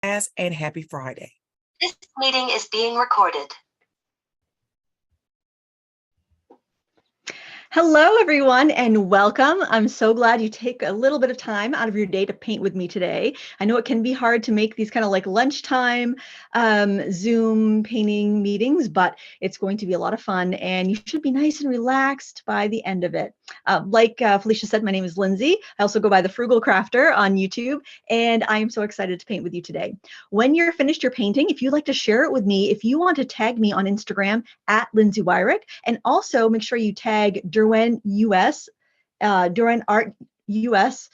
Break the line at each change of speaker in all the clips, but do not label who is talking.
And happy Friday.
This meeting is being recorded.
Hello, everyone, and welcome. I'm so glad you take a little bit of time out of your day to paint with me today. I know it can be hard to make these kind of like lunchtime Zoom painting meetings, but it's going to be a lot of fun, and you should be nice and relaxed by the end of it. Like Felicia said, my name is Lindsay. I also go by the Frugal Crafter on YouTube, and I am so excited to paint with you today. When you're finished your painting, if you'd like to share it with me, if you want to tag me on Instagram at Lindsay Wyrick, and also make sure you tag Derwent US, Derwent Art US.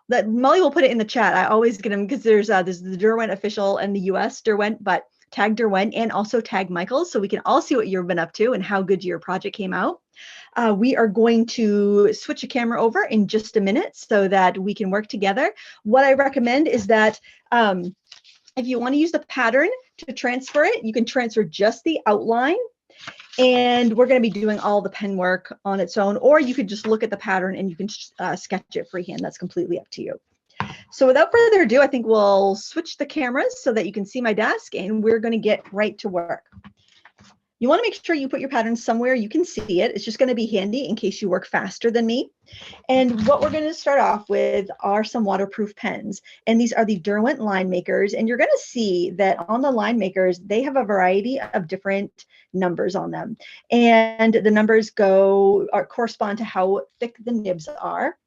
That Molly will put it in the chat. I always get them because there's the Derwent official and the US Derwent, but tag Derwent and also tag Michael so we can all see what you've been up to and how good your project came out. We are going to switch the camera over in just a minute so that we can work together. What I recommend is that if you want to use the pattern to transfer it, you can transfer just the outline. And we're going to be doing all the pen work on its own, or you could just look at the pattern and you can sketch it freehand. That's completely up to you. So without further ado, I think we'll switch the cameras so that you can see my desk, and we're going to get right to work. You want to make sure you put your pattern somewhere you can see it. It's just going to be handy in case you work faster than me. And what we're going to start off with are some waterproof pens. And these are the Derwent Linemakers. And you're going to see that on the Linemakers, they have a variety of different numbers on them. And the numbers correspond to how thick the nibs are.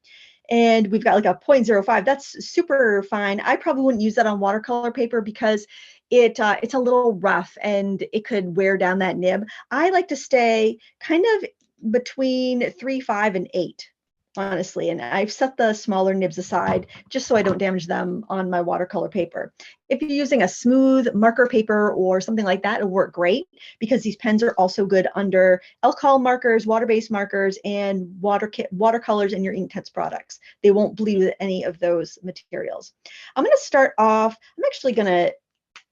And we've got like a 0.05. That's super fine. I probably wouldn't use that on watercolor paper because it's a little rough and it could wear down that nib. I like to stay kind of between 3.5 and 8, honestly. And I've set the smaller nibs aside just so I don't damage them on my watercolor paper. If you're using a smooth marker paper or something like that, it'll work great because these pens are also good under alcohol markers, water-based markers, and watercolors in your Inktense products. They won't bleed with any of those materials. I'm going to start off, I'm actually going to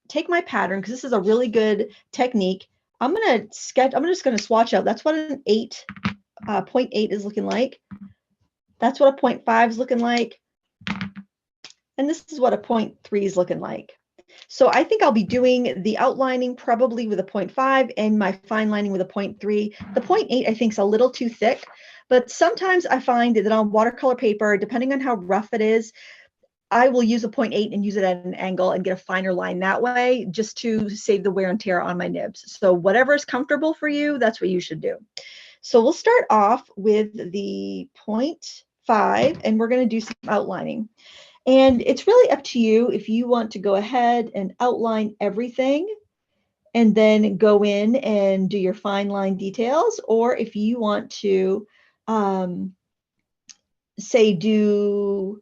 take my pattern because this is a really good technique. I'm just going to swatch out. That's what an 0.8 is looking like. That's what a 0.5 is looking like. And this is what a 0.3 is looking like. So I think I'll be doing the outlining probably with a 0.5 and my fine lining with a 0.3. The 0.8 I think is a little too thick, but sometimes I find that on watercolor paper, depending on how rough it is, I will use a 0.8 and use it at an angle and get a finer line that way just to save the wear and tear on my nibs. So whatever is comfortable for you, that's what you should do. So we'll start off with the 0.5 and we're going to do some outlining. And it's really up to you if you want to go ahead and outline everything and then go in and do your fine line details, or if you want to say do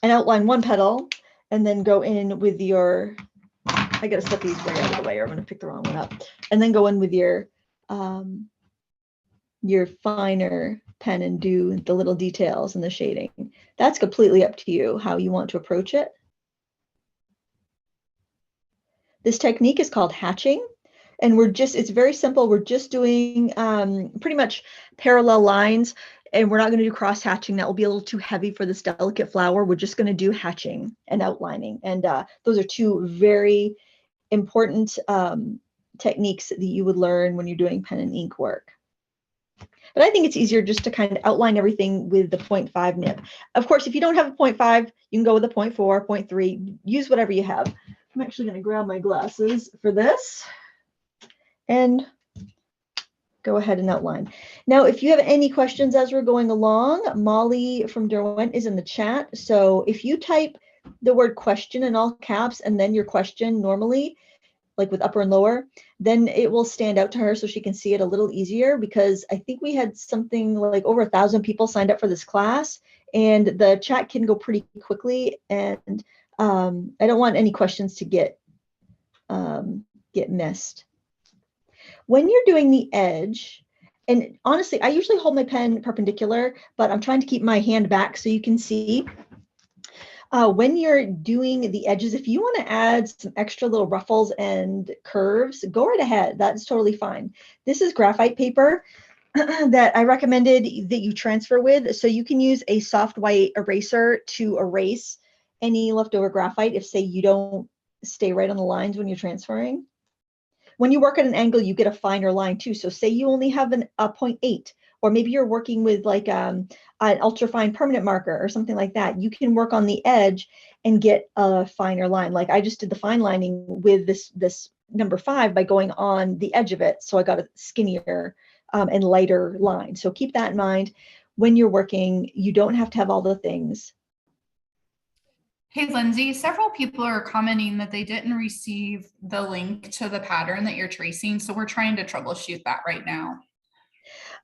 and outline one petal and then go in with your, I got to set these way out of the way or I'm going to pick the wrong one up, and then go in with your finer pen and do the little details and the shading. That's completely up to you how you want to approach it. This technique is called hatching, and it's very simple. We're just doing pretty much parallel lines, and we're not going to do cross hatching. That will be a little too heavy for this delicate flower. We're just going to do hatching and outlining. And those are two very important techniques that you would learn when you're doing pen and ink work. But I think it's easier just to kind of outline everything with the 0.5 nib. Of course, if you don't have a 0.5, you can go with a 0.4, 0.3, use whatever you have. I'm actually going to grab my glasses for this and go ahead and outline. Now, if you have any questions as we're going along, Molly from Derwent is in the chat. So if you type the word question in all caps and then your question normally, like with upper and lower, then it will stand out to her so she can see it a little easier, because I think we had something like over 1,000 people signed up for this class and the chat can go pretty quickly, and I don't want any questions to get missed. When you're doing the edge, and honestly, I usually hold my pen perpendicular, but I'm trying to keep my hand back so you can see. When you're doing the edges, if you want to add some extra little ruffles and curves, go right ahead. That's totally fine. This is graphite paper that I recommended that you transfer with. So you can use a soft white eraser to erase any leftover graphite if, say, you don't stay right on the lines when you're transferring. When you work at an angle, you get a finer line too. So say you only have a 0.8, or maybe you're working with like an ultra fine permanent marker or something like that. You can work on the edge and get a finer line. Like I just did the fine lining with this number 5 by going on the edge of it. So I got a skinnier and lighter line. So keep that in mind. When you're working, you don't have to have all the things.
Hey, Lindsay, several people are commenting that they didn't receive the link to the pattern that you're tracing. So we're trying to troubleshoot that right now.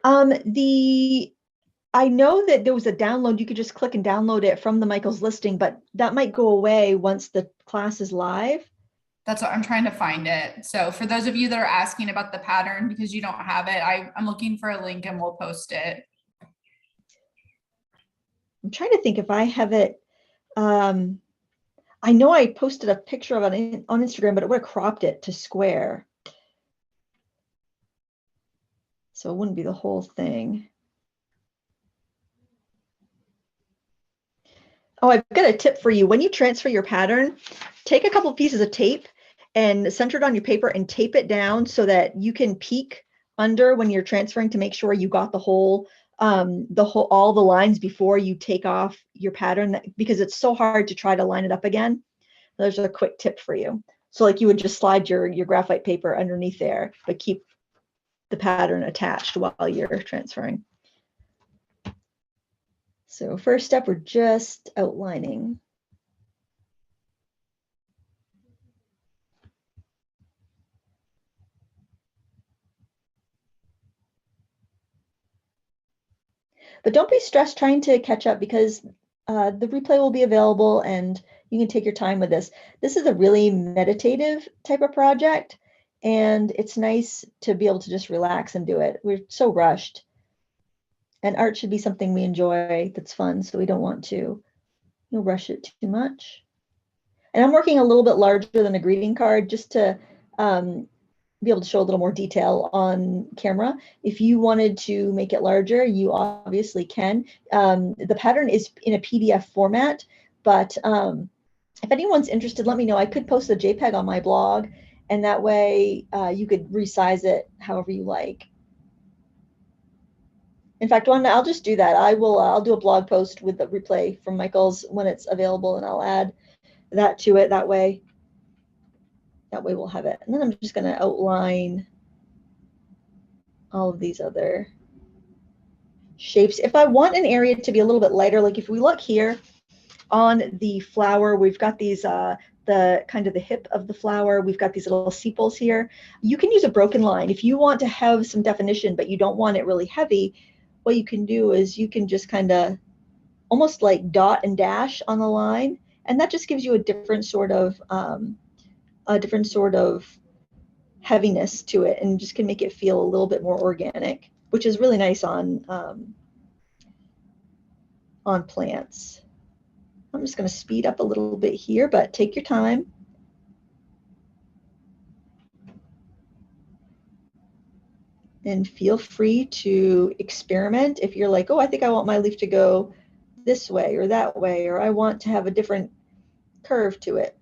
I know that there was a download. You could just click and download it from the Michael's listing, but that might go away once the class is live.
That's what I'm trying to find it. So for those of you that are asking about the pattern, because you don't have it, I'm looking for a link and we'll post it.
I'm trying to think if I have it. I know I posted a picture of it on Instagram, but it would have cropped it to square. So it wouldn't be the whole thing. Oh, I've got a tip for you. When you transfer your pattern, take a couple of pieces of tape and center it on your paper and tape it down so that you can peek under when you're transferring to make sure you got all the lines before you take off your pattern, because it's so hard to try to line it up again. There's a quick tip for you. So like you would just slide your graphite paper underneath there, but keep the pattern attached while you're transferring. So first step, we're just outlining. But don't be stressed trying to catch up, because the replay will be available and you can take your time with this. This is a really meditative type of project, and it's nice to be able to just relax and do it. We're so rushed. And art should be something we enjoy, that's fun, so we don't want to rush it too much. And I'm working a little bit larger than a greeting card just to be able to show a little more detail on camera. If you wanted to make it larger, you obviously can. The pattern is in a PDF format, but if anyone's interested, let me know. I could post a JPEG on my blog, and that way you could resize it however you like. In fact, I'll just do that. I'll do a blog post with the replay from Michael's when it's available, and I'll add that to it. That way we'll have it. And then I'm just going to outline all of these other shapes. If I want an area to be a little bit lighter, like if we look here on the flower, we've got these the kind of the hip of the flower, we've got these little sepals here. You can use a broken line if you want to have some definition, but you don't want it really heavy. What you can do is you can just kind of almost like dot and dash on the line, and that just gives you a different sort of heaviness to it, and just can make it feel a little bit more organic, which is really nice on plants. I'm just going to speed up a little bit here, but take your time. And feel free to experiment. If you're like, oh, I think I want my leaf to go this way or that way, or I want to have a different curve to it,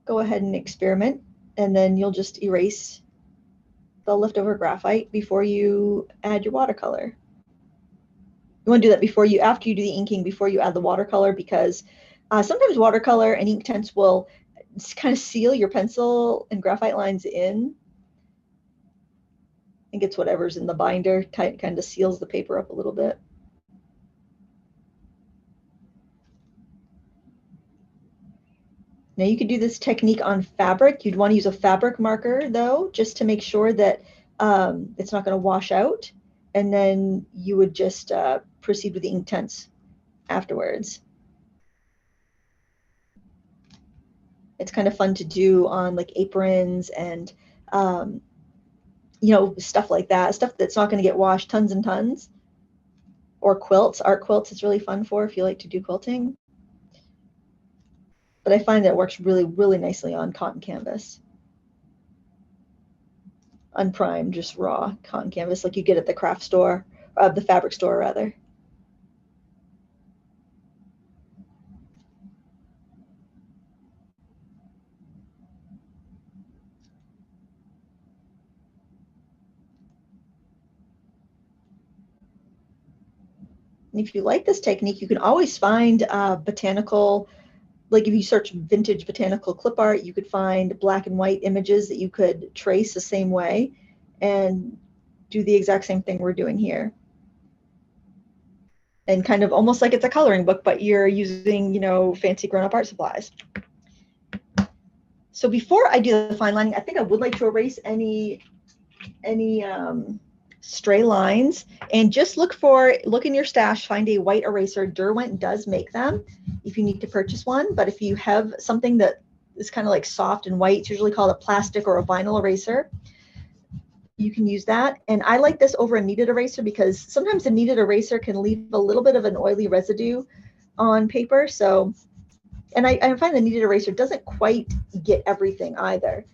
go ahead and experiment, and then you'll just erase the leftover graphite before you add your watercolor. You want to do that after you do the inking, before you add the watercolor, because sometimes watercolor and Inktense will kind of seal your pencil and graphite lines in, and gets whatever's in the binder, kind of seals the paper up a little bit. Now you could do this technique on fabric. You'd want to use a fabric marker though, just to make sure that it's not going to wash out. And then you would just proceed with the Inktense afterwards. It's kind of fun to do on like aprons and stuff like that, stuff that's not going to get washed tons and tons. Or quilts, art quilts, it's really fun for if you like to do quilting. But I find that it works really, really nicely on cotton canvas. Unprimed, just raw cotton canvas like you get at the craft store, the fabric store rather. if you like this technique, you can always find botanical, like if you search vintage botanical clip art, you could find black and white images that you could trace the same way and do the exact same thing we're doing here. And kind of almost like it's a coloring book, but you're using, you know, fancy grown-up art supplies. So before I do the fine lining, I think I would like to erase any stray lines, and just look in your stash, find a white eraser. Derwent does make them if you need to purchase one, but if you have something that is kind of like soft and white, it's usually called a plastic or a vinyl eraser. You can use that. And I like this over a kneaded eraser because sometimes a kneaded eraser can leave a little bit of an oily residue on paper. So, and I find the kneaded eraser doesn't quite get everything either.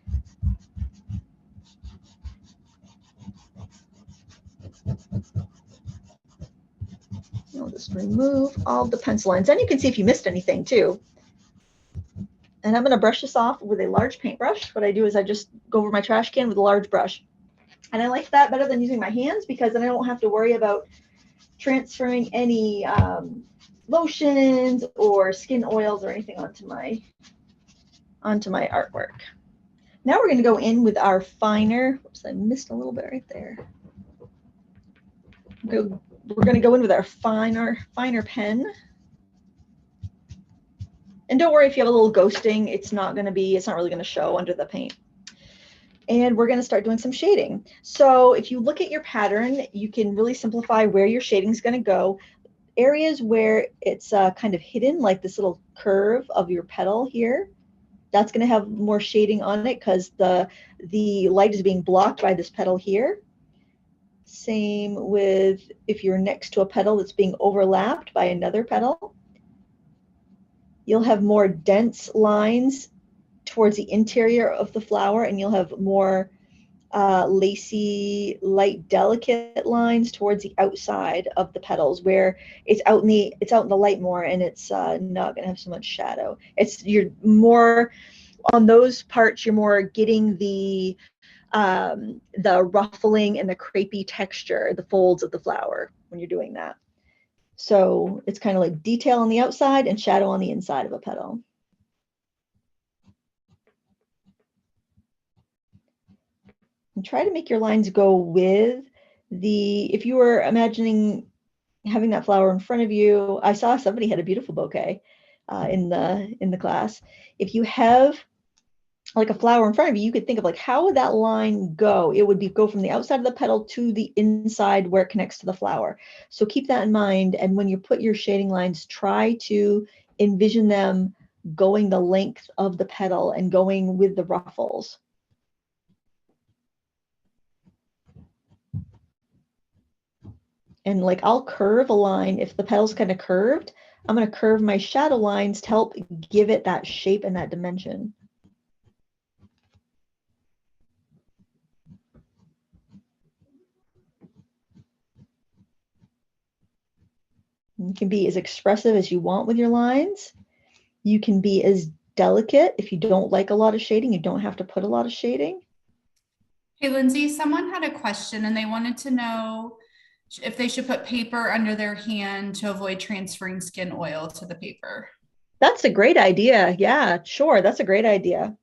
I'll just remove all the pencil lines. And you can see if you missed anything too. And I'm going to brush this off with a large paintbrush. What I do is I just go over my trash can with a large brush. And I like that better than using my hands because then I don't have to worry about transferring any lotions or skin oils or anything onto my artwork. Now we're going to go in with our finer. Oops, I missed a little bit right there. We're going to go in with our finer pen. And don't worry if you have a little ghosting, it's not really going to show under the paint. And we're going to start doing some shading. So if you look at your pattern, you can really simplify where your shading is going to go. Areas where it's kind of hidden, like this little curve of your petal here, that's going to have more shading on it because the light is being blocked by this petal here. Same with if you're next to a petal that's being overlapped by another petal. You'll have more dense lines towards the interior of the flower, and you'll have more lacy, light, delicate lines towards the outside of the petals, where it's out in the light more, and it's not going to have so much shadow. You're more on those parts. You're more getting the ruffling and the crepey texture, the folds of the flower when you're doing that. So it's kind of like detail on the outside and shadow on the inside of a petal. And try to make your lines go with if you were imagining having that flower in front of you. I saw somebody had a beautiful bouquet in the class. If you have like a flower in front of you, you could think of like, how would that line go? It would go from the outside of the petal to the inside where it connects to the flower. So keep that in mind. And when you put your shading lines, try to envision them going the length of the petal and going with the ruffles. And like I'll curve a line. If the petal's kind of curved, I'm going to curve my shadow lines to help give it that shape and that dimension. You can be as expressive as you want with your lines. You can be as delicate. If you don't like a lot of shading, you don't have to put a lot of shading.
Hey, Lindsay, someone had a question and they wanted to know if they should put paper under their hand to avoid transferring skin oil to the paper.
That's a great idea. Yeah, sure. That's a great idea.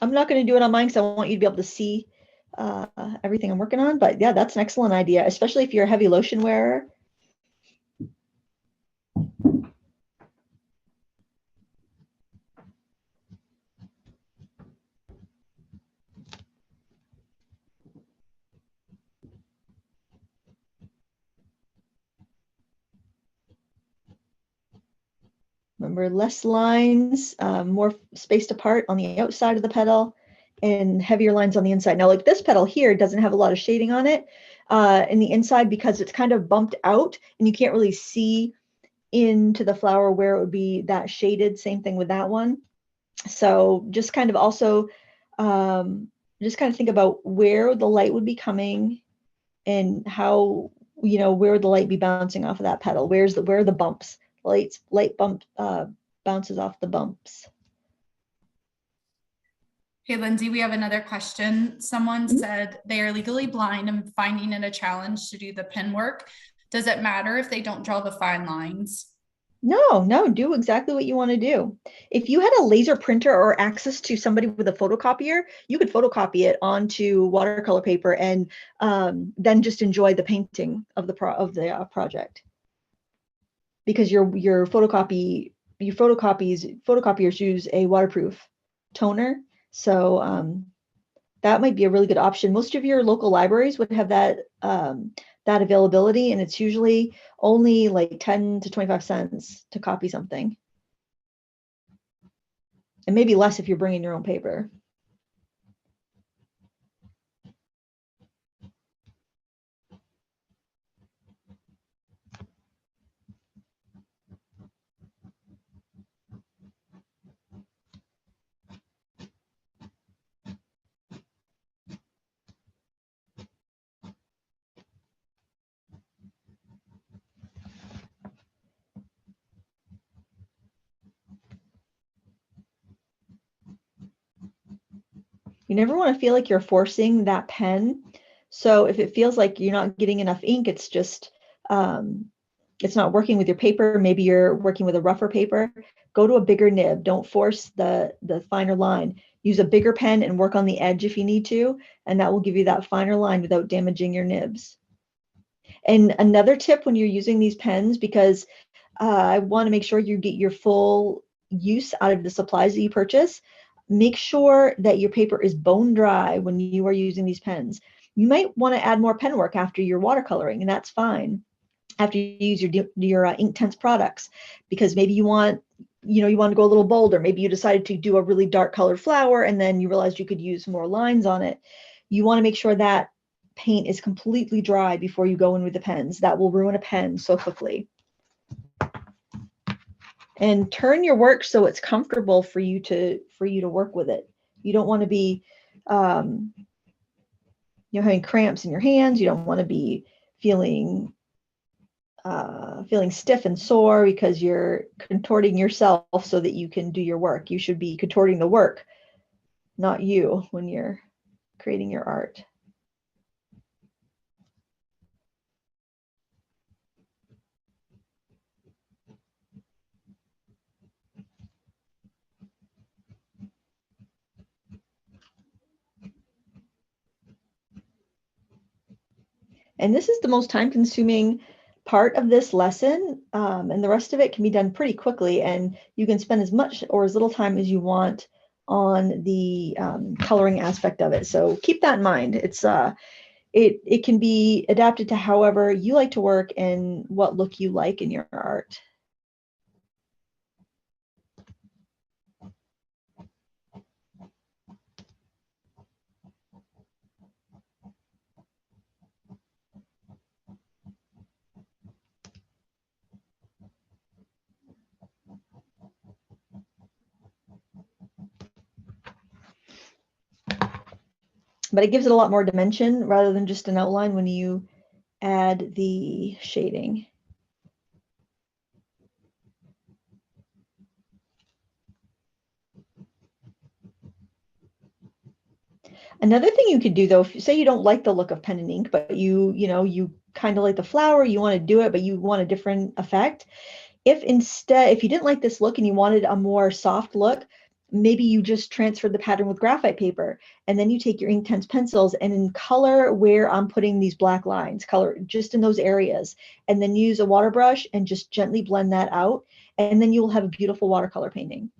I'm not going to do it on mine because I want you to be able to see everything I'm working on. But yeah, that's an excellent idea, especially if you're a heavy lotion wearer. Remember, less lines, more spaced apart on the outside of the petal, and heavier lines on the inside. Now, like this petal here doesn't have a lot of shading on it in the inside because it's kind of bumped out and you can't really see into the flower where it would be that shaded. Same thing with that one. So just kind of also just kind of think about where the light would be coming and how, you know, where would the light be bouncing off of that petal? Where are the bumps? Light bump bounces off the bumps.
Hey, Lindsay, we have another question. Someone said they are legally blind and finding it a challenge to do the pen work. Does it matter if they don't draw the fine lines?
No, do exactly what you want to do. If you had a laser printer or access to somebody with a photocopier, you could photocopy it onto watercolor paper and then just enjoy the painting of the project. Because your photocopiers use a waterproof toner, so that might be a really good option. Most of your local libraries would have that that availability, and it's usually only like 10 to 25 cents to copy something, and maybe less if you're bringing your own paper. You never want to feel like you're forcing that pen. So if it feels like you're not getting enough ink, it's just it's not working with your paper. Maybe you're working with a rougher paper. Go to a bigger nib. Don't force the finer line. Use a bigger pen and work on the edge if you need to, and that will give you that finer line without damaging your nibs. And another tip when you're using these pens, because I want to make sure you get your full use out of the supplies that you purchase, make sure that your paper is bone dry when you are using these pens. You might want to add more pen work after your watercoloring, and that's fine. After you use your Inktense products, because maybe you want to go a little bolder. Maybe you decided to do a really dark colored flower, and then you realized you could use more lines on it. You want to make sure that paint is completely dry before you go in with the pens. That will ruin a pen so quickly. And turn your work so it's comfortable for you to work with it. You don't want to be having cramps in your hands. You don't want to be feeling stiff and sore because you're contorting yourself so that you can do your work. You should be contorting the work, not you, when you're creating your art. And this is the most time-consuming part of this lesson, and the rest of it can be done pretty quickly, and you can spend as much or as little time as you want on the coloring aspect of it. So keep that in mind. It can be adapted to however you like to work and what look you like in your art. But it gives it a lot more dimension rather than just an outline when you add the shading. Another thing you could do, though, if say you don't like the look of pen and ink, but you kind of like the flower, you want to do it, but you want a different effect. If you didn't like this look and you wanted a more soft look, maybe you just transferred the pattern with graphite paper, and then you take your Inktense pencils and in color where I'm putting these black lines, color just in those areas, and then use a water brush and just gently blend that out, and then you will have a beautiful watercolor painting.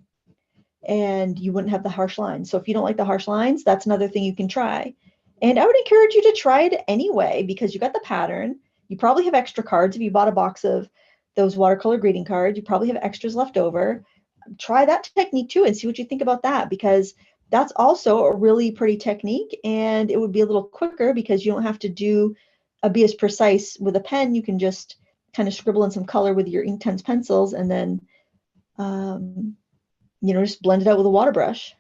And you wouldn't have the harsh lines. So if you don't like the harsh lines, that's another thing you can try. And I would encourage you to try it anyway, because you got the pattern. You probably have extra cards. If you bought a box of those watercolor greeting cards, you probably have extras left over. Try that technique too and see what you think about that, because that's also a really pretty technique, and it would be a little quicker because you don't have to be as precise with a pen. You can just kind of scribble in some color with your Inktense pencils, and then just blend it out with a water brush.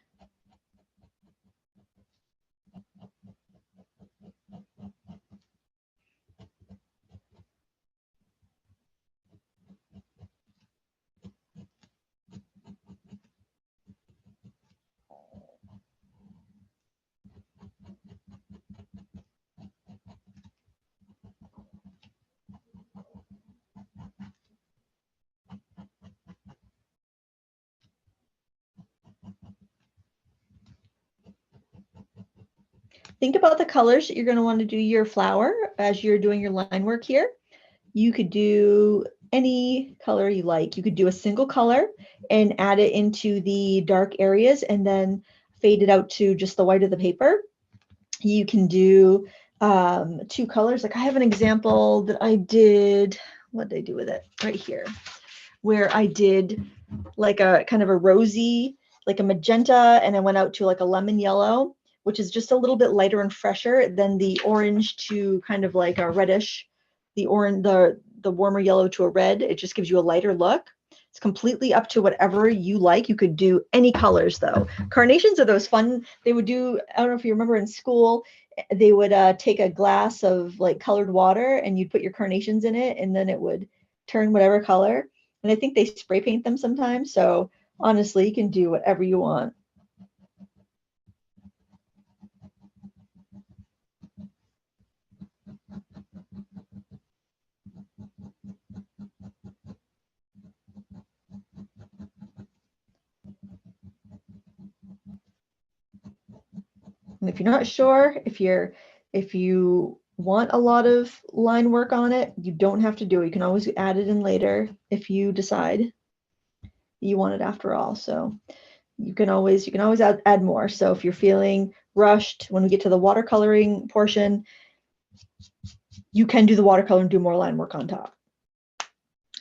Think about the colors that you're going to want to do your flower as you're doing your line work here. You could do any color you like. You could do a single color and add it into the dark areas and then fade it out to just the white of the paper. You can do two colors. Like I have an example that I did. What did I do with it? Right here, where I did like a kind of a rosy, like a magenta, and I went out to like a lemon yellow, which is just a little bit lighter and fresher than the orange to kind of like a reddish, the orange, the warmer yellow to a red. It just gives you a lighter look. It's completely up to whatever you like. You could do any colors though. Carnations are those fun, they would do, I don't know if you remember in school, they would take a glass of like colored water and you'd put your carnations in it and then it would turn whatever color. And I think they spray paint them sometimes. So honestly, you can do whatever you want. And if you're not sure, if you want a lot of line work on it, you don't have to do it. You can always add it in later if you decide you want it after all. So you can always add more. So if you're feeling rushed when we get to the watercoloring portion, you can do the watercolor and do more line work on top,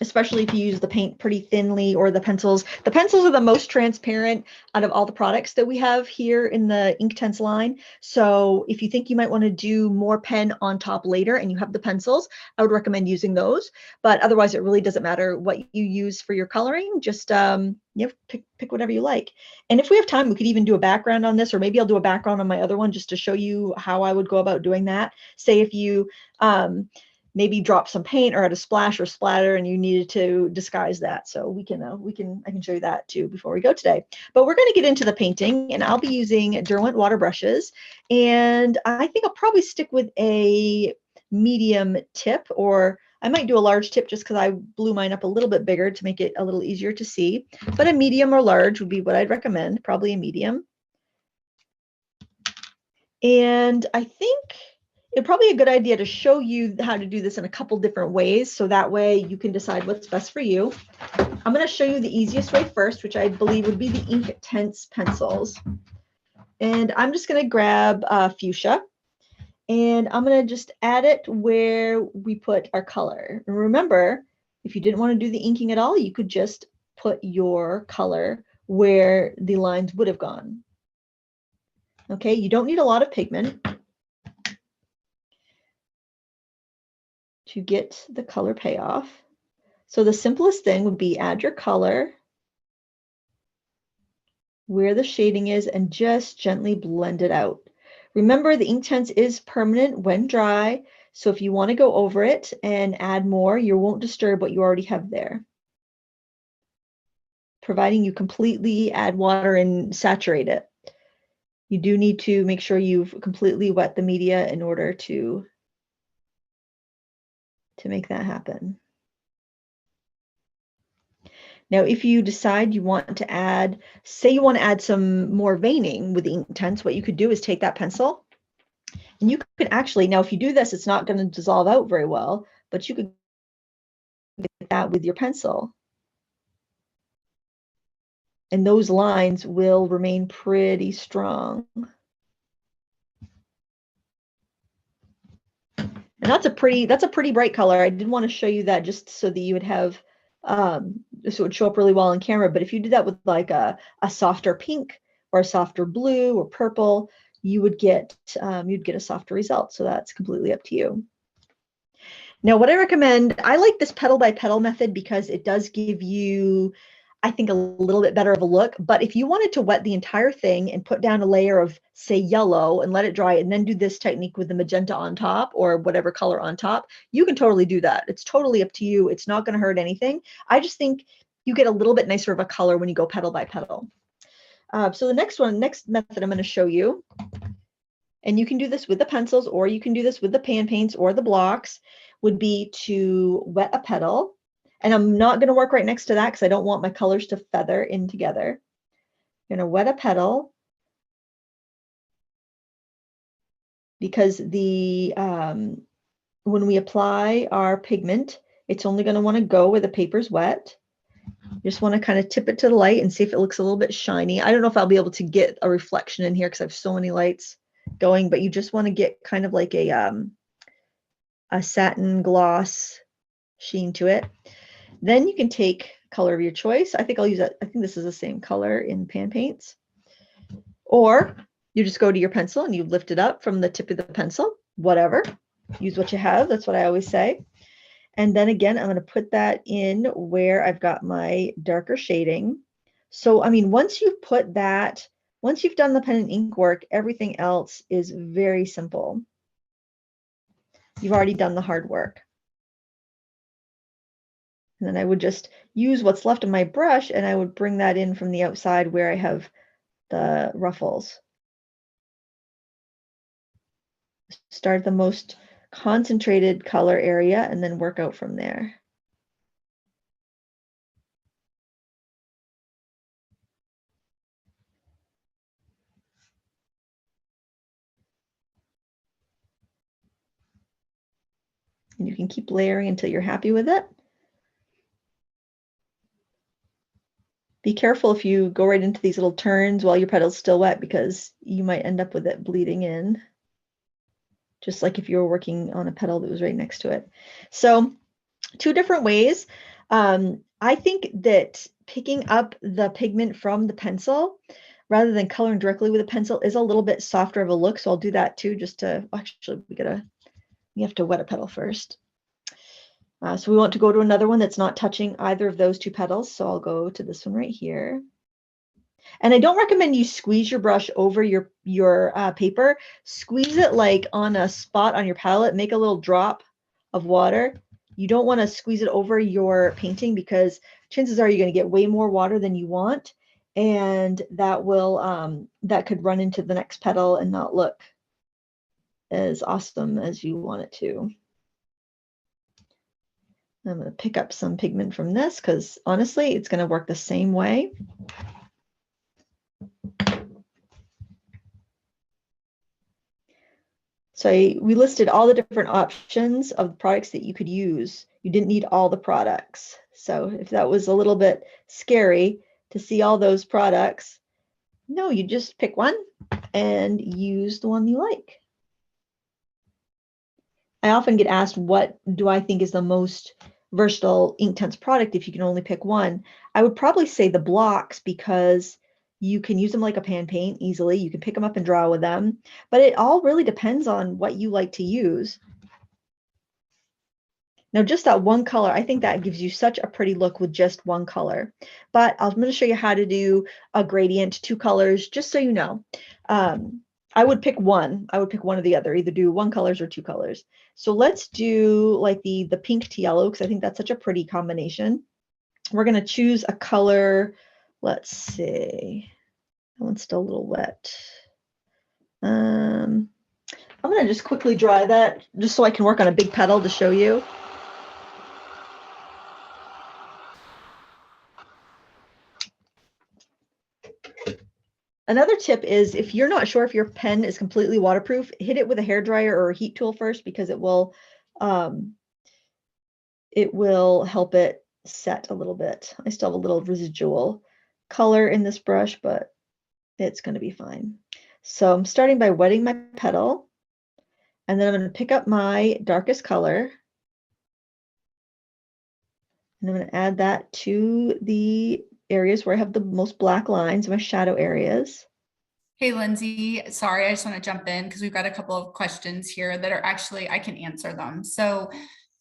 especially if you use the paint pretty thinly or the pencils. The pencils are the most transparent out of all the products that we have here in the Inktense line. So if you think you might want to do more pen on top later and you have the pencils, I would recommend using those. But otherwise, it really doesn't matter what you use for your coloring. Just pick whatever you like. And if we have time, we could even do a background on this, or maybe I'll do a background on my other one just to show you how I would go about doing that. Say if you maybe drop some paint or had a splash or splatter and you needed to disguise that. So I can show you that too before we go today. But we're going to get into the painting and I'll be using Derwent water brushes. And I think I'll probably stick with a medium tip, or I might do a large tip just because I blew mine up a little bit bigger to make it a little easier to see. But a medium or large would be what I'd recommend, probably a medium. And I think it's probably a good idea to show you how to do this in a couple different ways, so that way you can decide what's best for you. I'm going to show you the easiest way first, which I believe would be the Inktense pencils. And I'm just going to grab fuchsia, and I'm going to just add it where we put our color. And remember, if you didn't want to do the inking at all, you could just put your color where the lines would have gone. Okay, you don't need a lot of pigment to get the color payoff. So the simplest thing would be add your color where the shading is and just gently blend it out. Remember, the Inktense is permanent when dry, so if you want to go over it and add more, you won't disturb what you already have there, providing you completely add water and saturate it. You do need to make sure you've completely wet the media in order to make that happen. Now, if you decide you want to add, say you want to add some more veining with the Inktense, what you could do is take that pencil and you could actually, now if you do this, it's not going to dissolve out very well, but you could get that with your pencil. And those lines will remain pretty strong. And that's a pretty bright color. I did want to show you that just so that you would have, so it would show up really well on camera. But if you did that with like a softer pink or a softer blue or purple, you'd get a softer result. So that's completely up to you. Now, what I recommend, I like this petal by petal method because it does give you, I think, a little bit better of a look. But if you wanted to wet the entire thing and put down a layer of, say, yellow and let it dry and then do this technique with the magenta on top or whatever color on top, you can totally do that. It's totally up to you. It's not going to hurt anything. I just think you get a little bit nicer of a color when you go petal by petal. So the next method I'm going to show you, and you can do this with the pencils or you can do this with the pan paints or the blocks, would be to wet a petal. And I'm not going to work right next to that because I don't want my colors to feather in together. I'm going to wet a petal. because the when we apply our pigment, it's only going to want to go where the paper's wet. You just want to kind of tip it to the light and see if it looks a little bit shiny. I don't know if I'll be able to get a reflection in here because I have so many lights going, but you just want to get kind of like a satin gloss sheen to it. Then you can take color of your choice. I think I'll use that. I think this is the same color in pan paints. Or you just go to your pencil and you lift it up from the tip of the pencil, whatever. Use what you have. That's what I always say. And then again, I'm going to put that in where I've got my darker shading. So, I mean, once you've put that, once you've done the pen and ink work, everything else is very simple. You've already done the hard work. And then I would just use what's left of my brush and I would bring that in from the outside where I have the ruffles. Start the most concentrated color area and then work out from there. And you can keep layering until you're happy with it. Be careful if you go right into these little turns while your petal's still wet because you might end up with it bleeding in. Just like if you were working on a petal that was right next to it. So 2 different ways. I think that picking up the pigment from the pencil rather than coloring directly with a pencil is a little bit softer of a look. So I'll do that too, just to, actually, we have to wet a petal first. So we want to go to another one that's not touching either of those 2 petals. So I'll go to this one right here. And I don't recommend you squeeze your brush over your paper. Squeeze it like on a spot on your palette. Make a little drop of water. You don't want to squeeze it over your painting because chances are you're going to get way more water than you want. And that will that could run into the next petal and not look as awesome as you want it to. I'm going to pick up some pigment from this because honestly, it's going to work the same way. So we listed all the different options of the products that you could use. You didn't need all the products. So if that was a little bit scary to see all those products, no, you just pick one and use the one you like. I often get asked, what do I think is the most versatile Inktense product if you can only pick one? I would probably say the blocks because you can use them like a pan paint easily. You can pick them up and draw with them, but it all really depends on what you like to use. Now, just that one color, I think that gives you such a pretty look with just one color. But I'm going to show you how to do a gradient, 2 colors, just so you know. I would pick one. I would pick one or the other, either do 1 colors or 2 colors. So let's do like the pink to yellow because I think that's such a pretty combination. We're going to choose a color. Let's see. That one's still a little wet. I'm going to just quickly dry that just so I can work on a big petal to show you. Another tip is if you're not sure if your pen is completely waterproof, hit it with a hairdryer or a heat tool first because it will help it set a little bit. I still have a little residual color in this brush, but it's going to be fine. So I'm starting by wetting my petal, and then I'm going to pick up my darkest color, and I'm going to add that to the areas where I have the most black lines, my shadow areas.
Hey, Lindsay, sorry, I just want to jump in because we've got a couple of questions here that are actually, I can answer them. So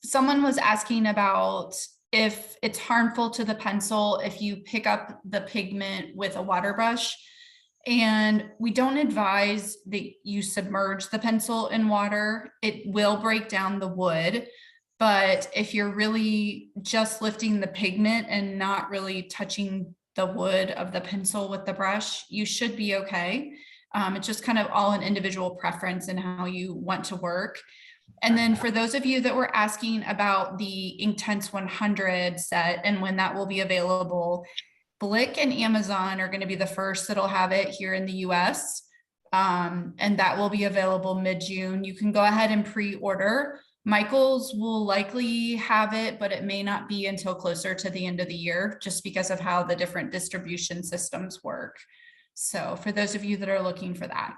someone was asking about if it's harmful to the pencil if you pick up the pigment with a water brush. And we don't advise that you submerge the pencil in water. It will break down the wood. But if you're really just lifting the pigment and not really touching the wood of the pencil with the brush, you should be okay. It's just kind of all an individual preference and how you want to work. And then for those of you that were asking about the Inktense 100 set and when that will be available, Blick and Amazon are going to be the first that'll have it here in the US. And that will be available mid-June. You can go ahead and pre-order. Michael's will likely have it, but it may not be until closer to the end of the year, just because of how the different distribution systems work. So for those of you that are looking for that.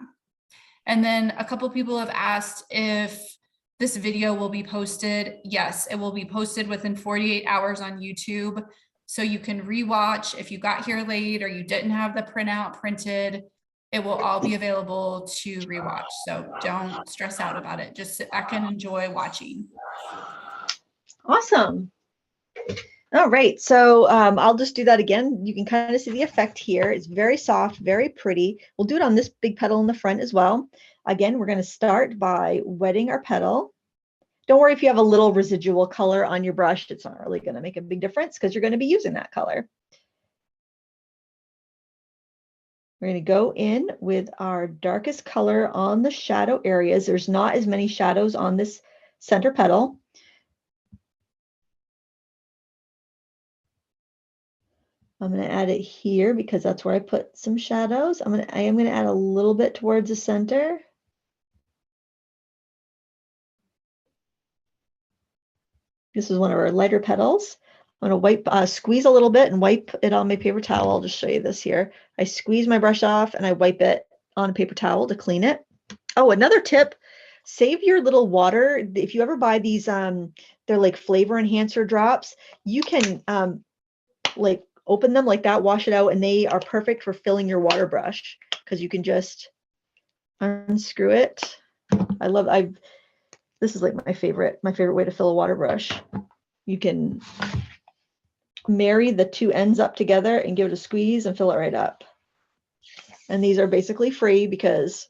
And then a couple people have asked if this video will be posted. Yes, it will be posted within 48 hours on YouTube. So you can rewatch if you got here late or you didn't have the printout printed. It will all be available to rewatch. So don't stress out about it. Just sit back and enjoy watching.
Awesome. All right, so I'll just do that again. You can kind of see the effect here. It's very soft, very pretty. We'll do it on this big petal in the front as well. Again, we're going to start by wetting our petal. Don't worry if you have a little residual color on your brush. It's not really going to make a big difference because you're going to be using that color. We're going to go in with our darkest color on the shadow areas. There's not as many shadows on this center petal. I'm going to add it here because that's where I put some shadows. I am going to add a little bit towards the center. This is one of our lighter petals. I'm going to squeeze a little bit and wipe it on my paper towel. I'll just show you this here. I squeeze my brush off and I wipe it on a paper towel to clean it. Oh, another tip, save your little water. If you ever buy these, they're like flavor enhancer drops, you can like open them like that, wash it out, and they are perfect for filling your water brush because you can just unscrew it. This is like my favorite way to fill a water brush. You can marry the two ends up together and give it a squeeze and fill it right up. And these are basically free because,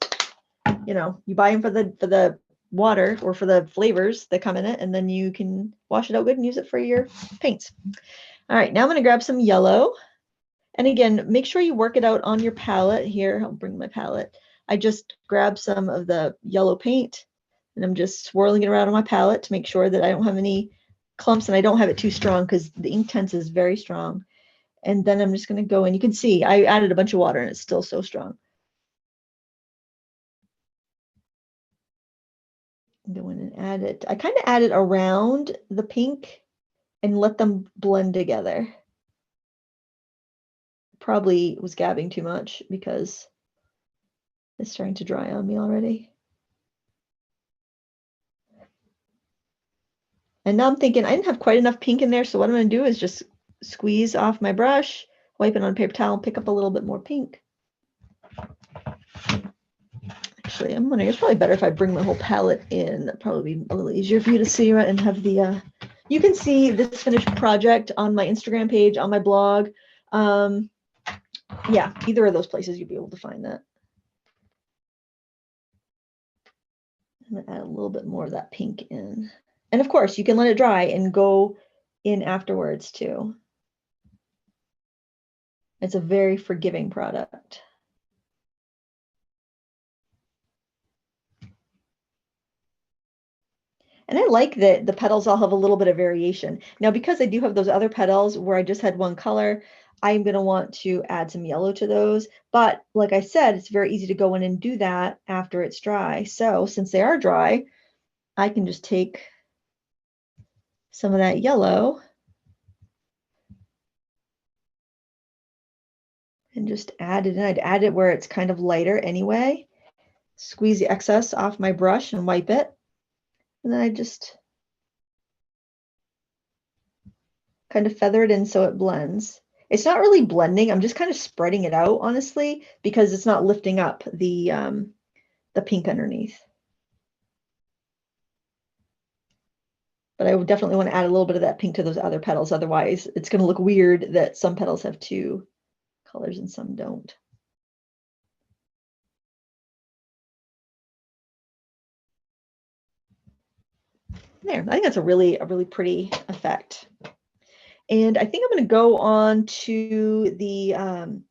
you know, you buy them for the water or for the flavors that come in it, and then you can wash it out good and use it for your paints. All right, now I'm going to grab some yellow. And again, make sure you work it out on your palette here. I'll bring my palette. I just grab some of the yellow paint and I'm just swirling it around on my palette to make sure that I don't have any clumps and I don't have it too strong because the Inktense is very strong. And then I'm just going to go in. You can see I added a bunch of water and it's still so strong. Go in and add it. I kind of add it around the pink and let them blend together. Probably was gabbing too much because it's starting to dry on me already. And now I'm thinking I didn't have quite enough pink in there, so what I'm going to do is just squeeze off my brush, wipe it on a paper towel, and pick up a little bit more pink. Actually, I'm wondering, it's probably better if I bring my whole palette in. That'd probably be a little easier for you to see and have the, you can see this finished project on my Instagram page, on my blog. Yeah, either of those places you'll be able to find that. I'm going to add a little bit more of that pink in. And of course, you can let it dry and go in afterwards too. It's a very forgiving product. And I like that the petals all have a little bit of variation. Now, because I do have those other petals where I just had one color, I'm going to want to add some yellow to those. But like I said, it's very easy to go in and do that after it's dry. So since they are dry, I can just take some of that yellow and just add it in. I'd add it where it's kind of lighter anyway. Squeeze the excess off my brush and wipe it. And then I just kind of feather it in so it blends. It's not really blending. I'm just kind of spreading it out, honestly, because it's not lifting up the pink underneath. But I would definitely want to add a little bit of that pink to those other petals. Otherwise, it's going to look weird that some petals have two colors and some don't. There, I think that's a really pretty effect. And I think I'm going to go on to the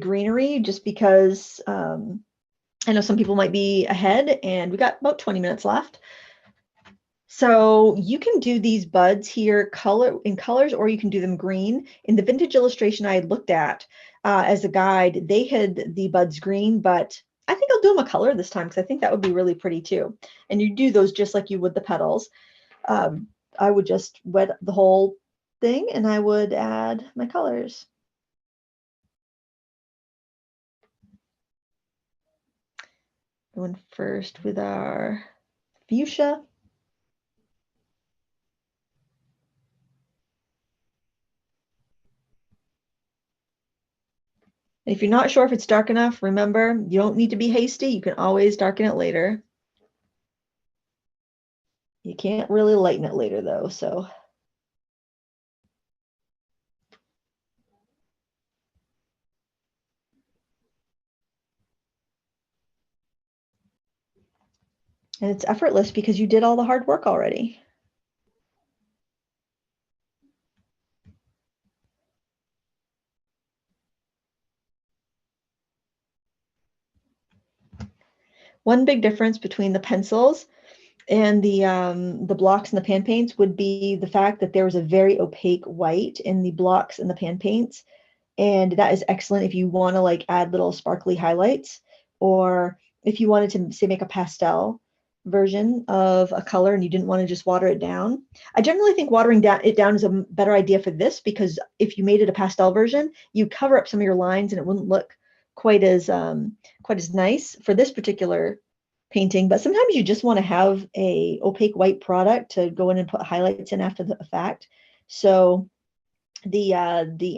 greenery just because I know some people might be ahead and we got about 20 minutes left. So you can do these buds here in colors, or you can do them green. In the vintage illustration I had looked at as a guide, they had the buds green, but I think I'll do them a color this time because I think that would be really pretty too. And you do those just like you would the petals. I would just wet the whole thing and I would add my colors. Going first with our fuchsia. If you're not sure if it's dark enough, remember, you don't need to be hasty. You can always darken it later. You can't really lighten it later though, so. And it's effortless because you did all the hard work already. One big difference between the pencils and the blocks and the pan paints would be the fact that there was a very opaque white in the blocks and the pan paints. And that is excellent if you want to like add little sparkly highlights, or if you wanted to say make a pastel version of a color and you didn't want to just water it down. I generally think watering it down is a better idea for this, because if you made it a pastel version, you cover up some of your lines and it wouldn't look quite as nice for this particular painting. But sometimes you just want to have a opaque white product to go in and put highlights in after the fact. So the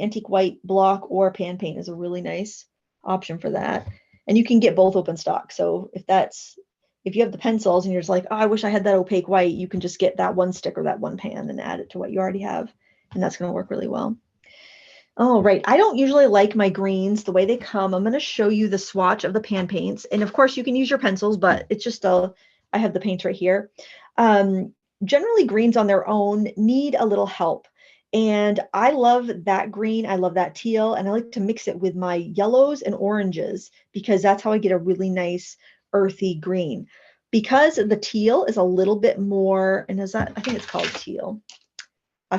antique white block or pan paint is a really nice option for that. And you can get both open stock. So if you have the pencils and you're just like, oh, I wish I had that opaque white, you can just get that one stick or that one pan and add it to what you already have. And that's going to work really well. Oh, right. I don't usually like my greens the way they come. I'm going to show you the swatch of the pan paints. And of course you can use your pencils, but it's just I have the paints right here. Generally greens on their own need a little help. And I love that green. I love that teal. And I like to mix it with my yellows and oranges because that's how I get a really nice earthy green. Because the teal is a little bit more, and I think it's called teal.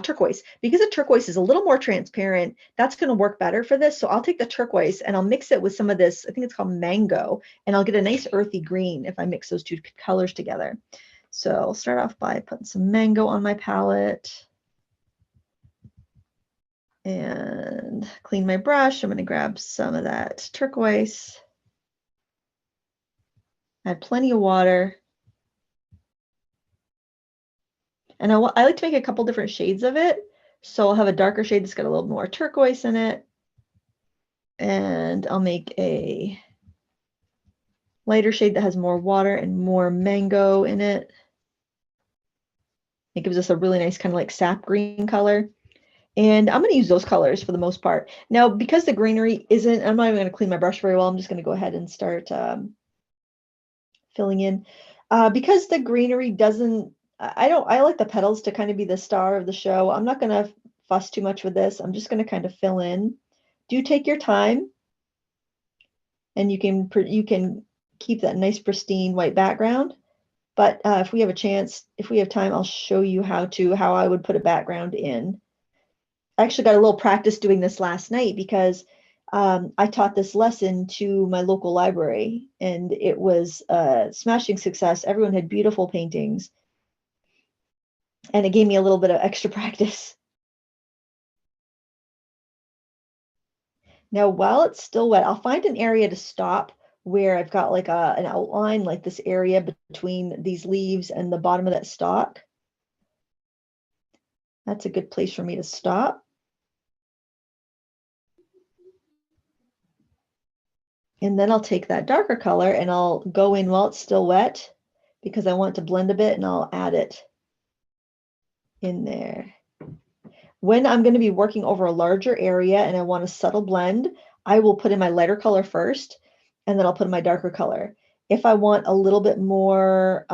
Turquoise. Because the turquoise is a little more transparent, that's going to work better for this. So I'll take the turquoise and I'll mix it with some of this, I think it's called mango, and I'll get a nice earthy green if I mix those two colors together. So I'll start off by putting some mango on my palette and clean my brush. I'm going to grab some of that turquoise, add plenty of water. And I like to make a couple different shades of it. So I'll have a darker shade that's got a little more turquoise in it. And I'll make a lighter shade that has more water and more mango in it. It gives us a really nice kind of like sap green color. And I'm going to use those colors for the most part. Now, because the greenery isn't, I'm not even going to clean my brush very well. I'm just going to go ahead and start filling in. Because the greenery doesn't, I like the petals to kind of be the star of the show. I'm not going to fuss too much with this. I'm just going to kind of fill in. Do take your time. And you can keep that nice pristine white background. But if we have time, I'll show you how I would put a background in. I actually got a little practice doing this last night because I taught this lesson to my local library and it was a smashing success. Everyone had beautiful paintings and it gave me a little bit of extra practice. Now, while it's still wet, I'll find an area to stop where I've got like an outline, like this area between these leaves and the bottom of that stalk. That's a good place for me to stop. And then I'll take that darker color and I'll go in while it's still wet because I want it to blend a bit, and I'll add it in there. When I'm going to be working over a larger area and I want a subtle blend, I will put in my lighter color first, and then I'll put in my darker color. If I want a little bit more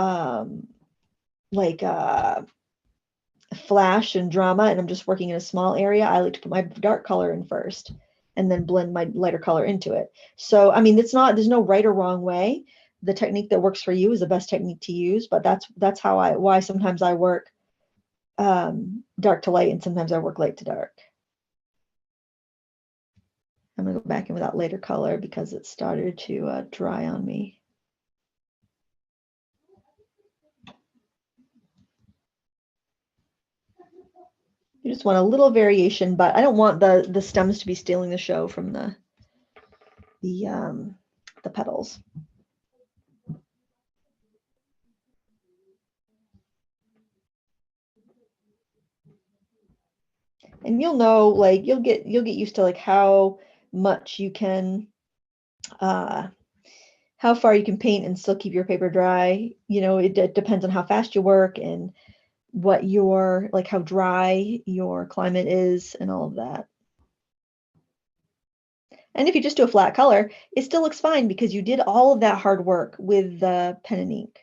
flash and drama, and I'm just working in a small area, I like to put my dark color in first and then blend my lighter color into it. So, I mean, there's no right or wrong way, the technique that works for you is the best technique to use, but that's why sometimes I work dark to light and sometimes I work light to dark. I'm gonna go back in with that lighter color because it started to dry on me. You just want a little variation, but I don't want the stems to be stealing the show from the petals. And you'll know, like you'll get used to like how much you can how far you can paint and still keep your paper dry. You know, it depends on how fast you work and what your, like how dry your climate is and all of that. And if you just do a flat color, it still looks fine because you did all of that hard work with the pen and ink.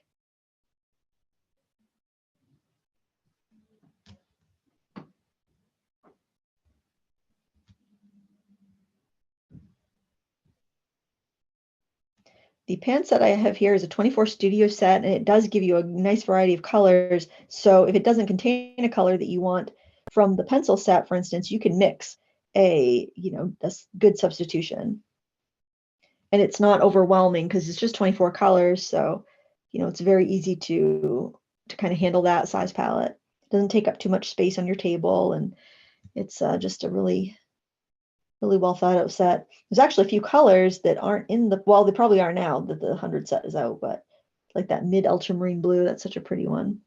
The pan set I have here is a 24 studio set, and it does give you a nice variety of colors. So if it doesn't contain a color that you want from the pencil set, for instance, you can mix a good substitution. And it's not overwhelming because it's just 24 colors. So, it's very easy to kind of handle that size palette. It doesn't take up too much space on your table, and it's just a really well thought out set. There's actually a few colors that aren't in the, well, they probably are now that the 100 set is out, but like that mid ultramarine blue, that's such a pretty one.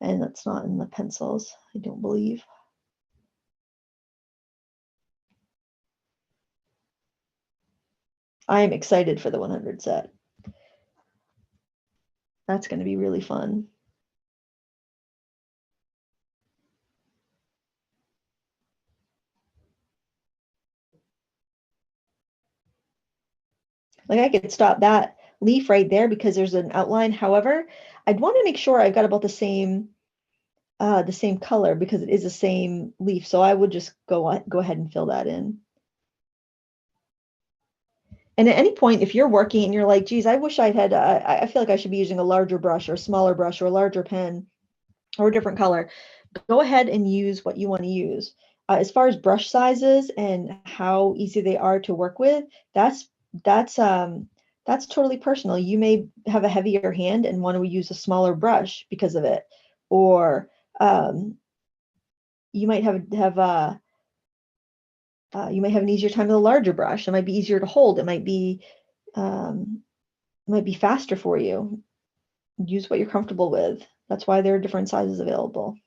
And that's not in the pencils, I don't believe. I am excited for the 100 set. That's going to be really fun. Like I could stop that leaf right there because there's an outline. However, I'd want to make sure I've got about the same color because it is the same leaf. So I would just go ahead and fill that in. And at any point, if you're working and you're like, geez, I wish I had, I feel like I should be using a larger brush or a smaller brush or a larger pen or a different color, go ahead and use what you want to use. As far as brush sizes and how easy they are to work with, that's totally personal. You may have a heavier hand and want to use a smaller brush because of it, or you might have an easier time with a larger brush. It might be easier to hold. It might be faster for you. Use what you're comfortable with. That's why there are different sizes available.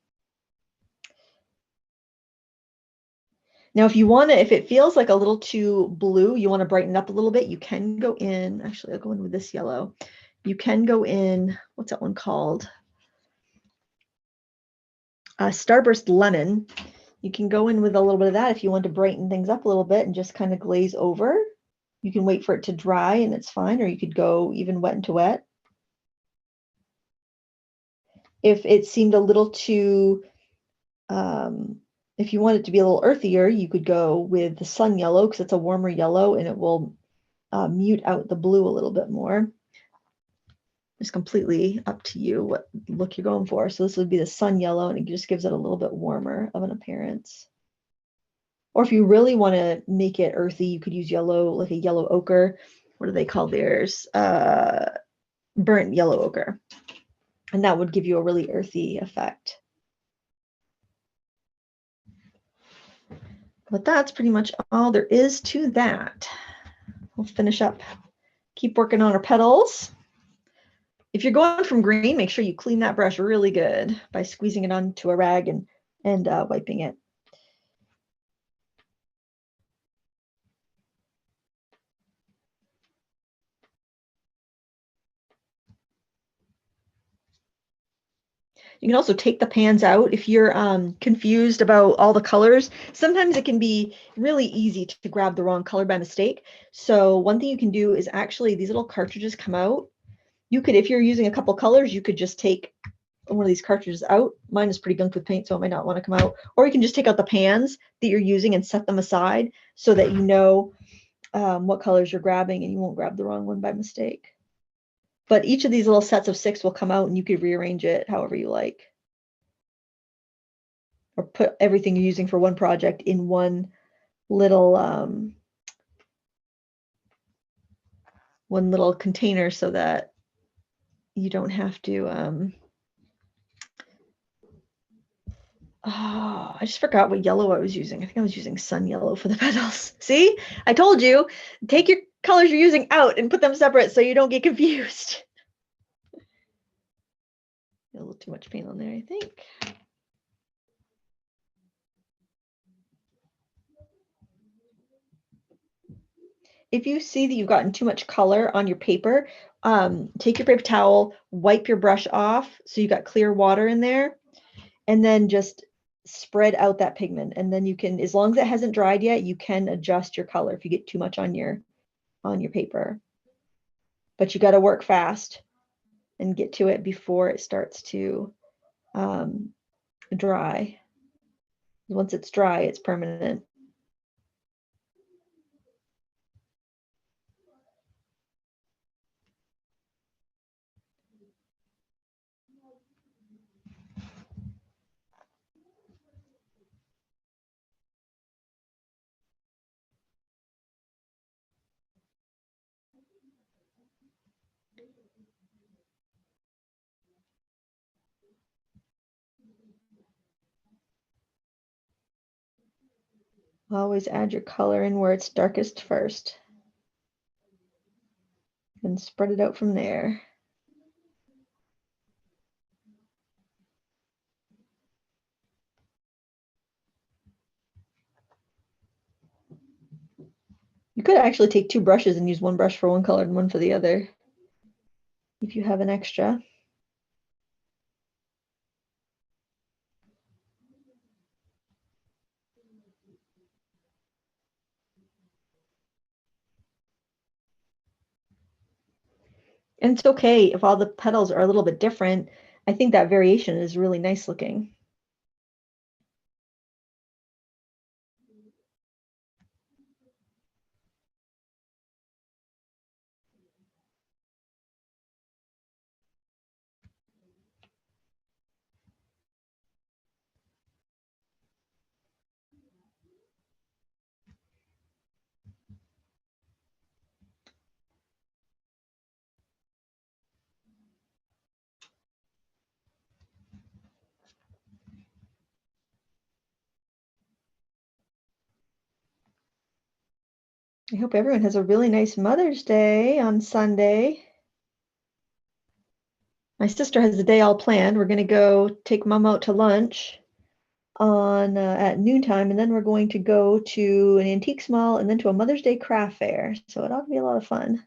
Now, if you want to, if it feels like a little too blue, you want to brighten up a little bit, you can go in, actually, I'll go in with this yellow. You can go in, what's that one called? Starburst Lemon. You can go in with a little bit of that if you want to brighten things up a little bit and just kind of glaze over. You can wait for it to dry and it's fine, or you could go even wet into wet. If it seemed a little too, if you want it to be a little earthier, you could go with the sun yellow because it's a warmer yellow and it will mute out the blue a little bit more. It's completely up to you what look you're going for. So this would be the sun yellow, and it just gives it a little bit warmer of an appearance. Or if you really want to make it earthy, you could use yellow, like a yellow ochre. What do they call theirs? Burnt yellow ochre. And that would give you a really earthy effect. But that's pretty much all there is to that. We'll finish up, keep working on our petals. If you're going from green, make sure you clean that brush really good by squeezing it onto a rag and wiping it. You can also take the pans out if you're confused about all the colors. Sometimes it can be really easy to grab the wrong color by mistake. So one thing you can do is actually, these little cartridges come out. You could, if you're using a couple colors, you could just take one of these cartridges out. Mine is pretty gunked with paint, so it might not want to come out. Or you can just take out the pans that you're using and set them aside so that you know what colors you're grabbing and you won't grab the wrong one by mistake. But each of these little sets of 6 will come out and you could rearrange it however you like. Or put everything you're using for one project in one little container so that you don't have to oh, I just forgot what yellow I was using. I think I was using sun yellow for the petals. See, I told you, take your colors you're using out and put them separate so you don't get confused. A little too much paint on there, I think. If you see that you've gotten too much color on your paper, take your paper towel, wipe your brush off so you got clear water in there, and then just spread out that pigment. And then you can, as long as it hasn't dried yet, you can adjust your color if you get too much on your paper. But you got to work fast and get to it before it starts to dry. Once it's dry, it's permanent. Always add your color in where it's darkest first and spread it out from there. You could actually take 2 brushes and use one brush for one color and one for the other if you have an extra. And it's okay if all the petals are a little bit different. I think that variation is really nice looking. I hope everyone has a really nice Mother's Day on Sunday. My sister has the day all planned. We're going to go take Mom out to lunch on at noontime, and then we're going to go to an antiques mall and then to a Mother's Day craft fair. So it ought to be a lot of fun.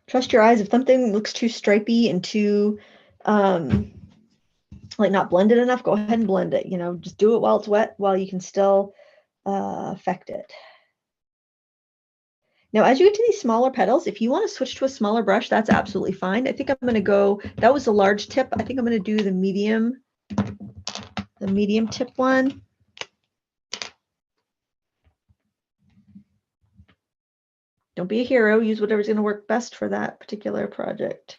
Trust your eyes. If something looks too stripy and too like not blended enough, go ahead and blend it. You know, just do it while it's wet, while you can still affect it. Now, as you get to these smaller petals, if you want to switch to a smaller brush, that's absolutely fine. I think I'm going to go, that was a large tip. I think I'm going to do the medium tip one. Don't be a hero. Use whatever's going to work best for that particular project.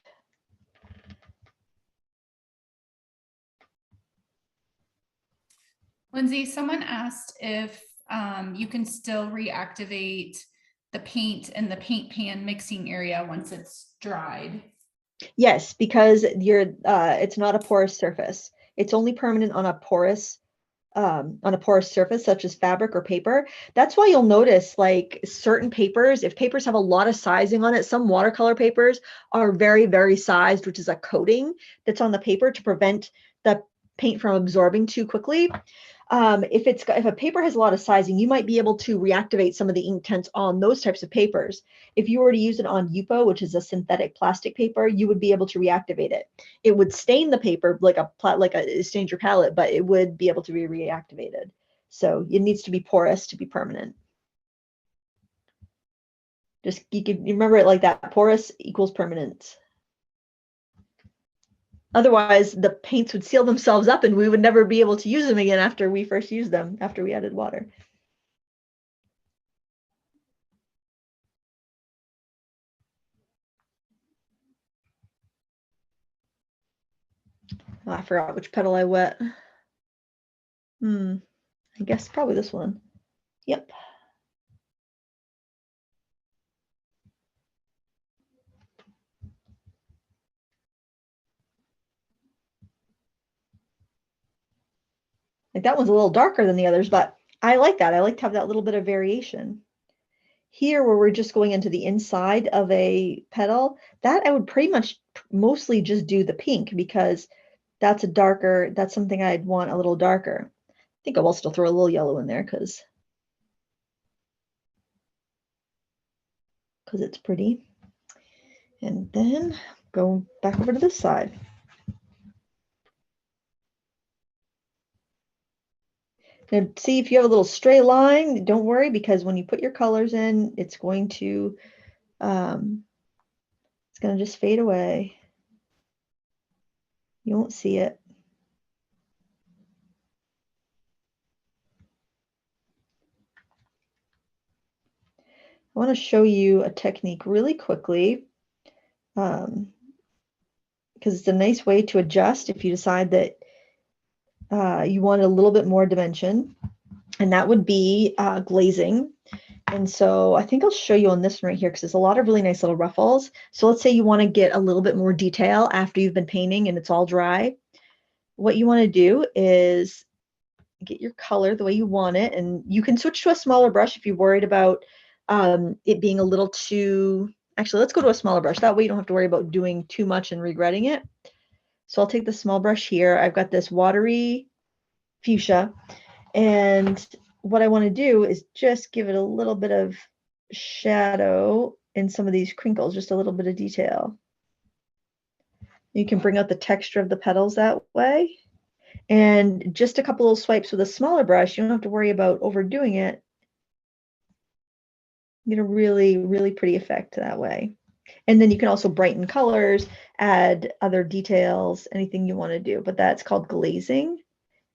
Lindsay, someone asked if you can still reactivate the paint in the paint pan mixing area once it's dried.
Yes, because it's not a porous surface. It's only permanent on a porous surface such as fabric or paper. That's why you'll notice like certain papers, if papers have a lot of sizing on it, some watercolor papers are very, very sized, which is a coating that's on the paper to prevent the paint from absorbing too quickly. If a paper has a lot of sizing, you might be able to reactivate some of the Inktense on those types of papers. If you were to use it on Yupo, which is a synthetic plastic paper, you would be able to reactivate it. It would stain the paper like it stains your palette, but it would be able to be reactivated. So it needs to be porous to be permanent. Just you can remember it like that. Porous equals permanent. Otherwise, the paints would seal themselves up and we would never be able to use them again after we first used them, after we added water. Oh, I forgot which petal I wet. I guess probably this one. Yep. Like that one's a little darker than the others, but I like that. I like to have that little bit of variation. Here, where we're just going into the inside of a petal, that I would pretty much mostly just do the pink because that's a darker, that's something I'd want a little darker. I think I will still throw a little yellow in there because it's pretty. And then go back over to this side. Now, see if you have a little stray line, don't worry, because when you put your colors in, it's going to just fade away. You won't see it. I want to show you a technique really quickly because it's a nice way to adjust if you decide that you want a little bit more dimension, and that would be glazing. And so I think I'll show you on this one right here because there's a lot of really nice little ruffles. So let's say you want to get a little bit more detail after you've been painting and it's all dry. What you want to do is get your color the way you want it, and you can switch to a smaller brush if you're worried about it being a little too, actually let's go to a smaller brush. That way you don't have to worry about doing too much and regretting it. So I'll take the small brush here. I've got this watery fuchsia, and what I want to do is just give it a little bit of shadow in some of these crinkles, just a little bit of detail. You can bring out the texture of the petals that way. And just a couple of swipes with a smaller brush, you don't have to worry about overdoing it. You get a really, really pretty effect that way. And then you can also brighten colors, add other details, anything you want to do. But that's called glazing.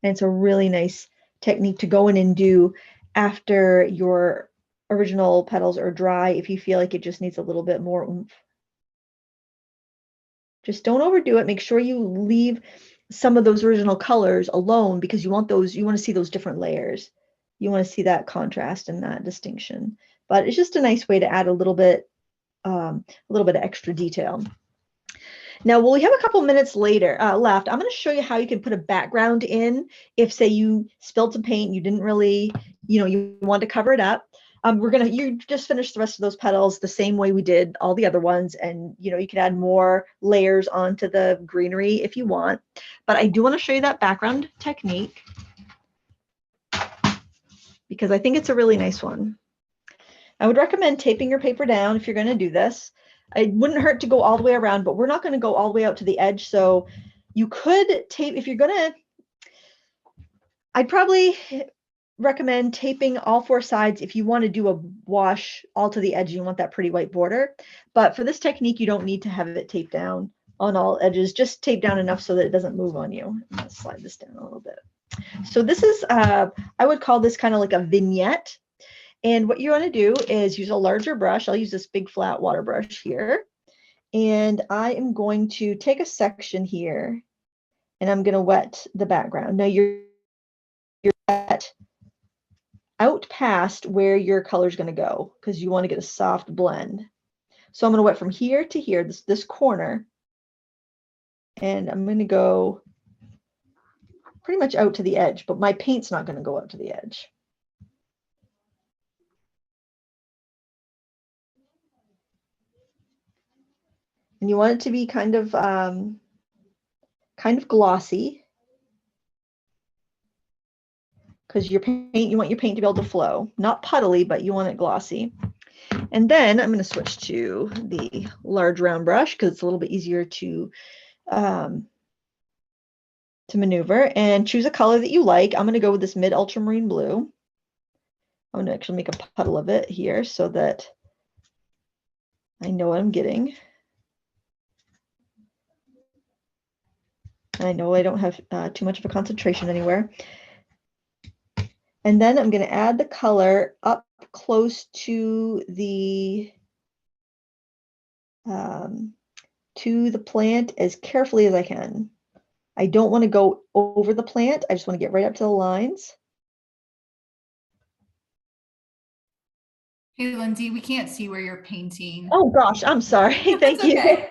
And it's a really nice technique to go in and do after your original petals are dry if you feel like it just needs a little bit more oomph. Just don't overdo it. Make sure you leave some of those original colors alone because you want to see those different layers. You want to see that contrast and that distinction. But it's just a nice way to add a little bit of extra detail. Now, we have a couple minutes left. I'm going to show you how you can put a background in if, say, you spilled some paint, you didn't really, you want to cover it up. You just finish the rest of those petals the same way we did all the other ones. And, you can add more layers onto the greenery if you want. But I do want to show you that background technique because I think it's a really nice one. I would recommend taping your paper down if you're going to do this. It wouldn't hurt to go all the way around, but we're not going to go all the way out to the edge. So you could tape, if you're going to, I'd probably recommend taping all four sides if you want to do a wash all to the edge. You want that pretty white border. But for this technique, you don't need to have it taped down on all edges. Just tape down enough so that it doesn't move on you. I'm going to slide this down a little bit. So this is, I would call this kind of like a vignette. And what you want to do is use a larger brush. I'll use this big flat water brush here. And I am going to take a section here and I'm going to wet the background. Now you're wet out past where your color is going to go because you want to get a soft blend. So I'm going to wet from here to here, this corner. And I'm going to go pretty much out to the edge, but my paint's not going to go out to the edge. And you want it to be kind of glossy because your paint, you want your paint to be able to flow, not puddly, but you want it glossy. And then I'm going to switch to the large round brush because it's a little bit easier to to maneuver and choose a color that you like. I'm going to go with this mid ultramarine blue. I'm going to actually make a puddle of it here so that I know what I'm getting. I know I don't have too much of a concentration anywhere. And then I'm going to add the color up close to the plant as carefully as I can. I don't want to go over the plant. I just want to get right up to the lines.
Hey, Lindsay, we can't see where you're painting.
Oh gosh, I'm sorry. Thank you.
Okay.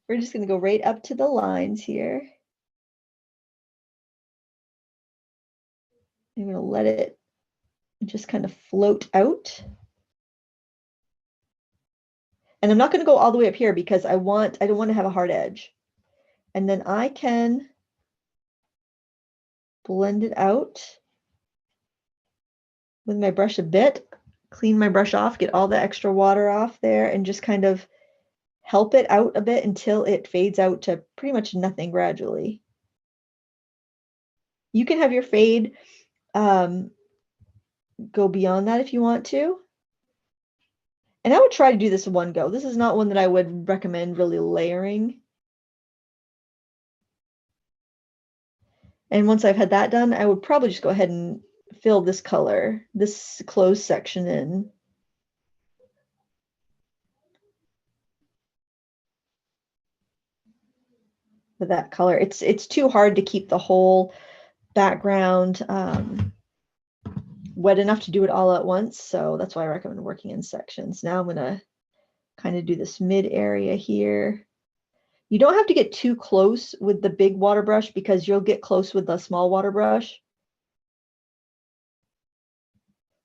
We're just going to go right up to the lines here. I'm going to let it just kind of float out. And I'm not going to go all the way up here because I don't want to have a hard edge. And then I can blend it out with my brush a bit, clean my brush off, get all the extra water off there, and just kind of help it out a bit until it fades out to pretty much nothing gradually. You can have your fade go beyond that if you want to. And I would try to do this in one go. This is not one that I would recommend really layering. And once I've had that done, I would probably just go ahead and fill this color, this closed section in. With that color. It's too hard to keep the whole background wet enough to do it all at once. So that's why I recommend working in sections. Now I'm going to kind of do this mid area here. You don't have to get too close with the big water brush because you'll get close with the small water brush.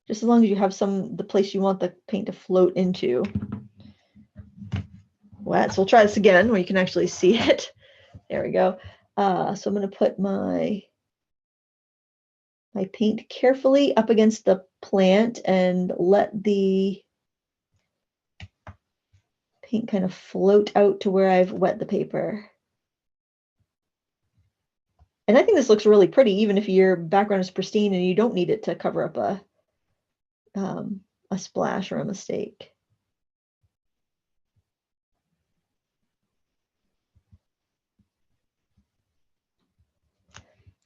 Just as long as you have the place you want the paint to float into. Wet. So we'll try this again where you can actually see it. There we go. So I'm going to put my paint carefully up against the plant and let the paint kind of float out to where I've wet the paper. And I think this looks really pretty, even if your background is pristine and you don't need it to cover up a splash or a mistake.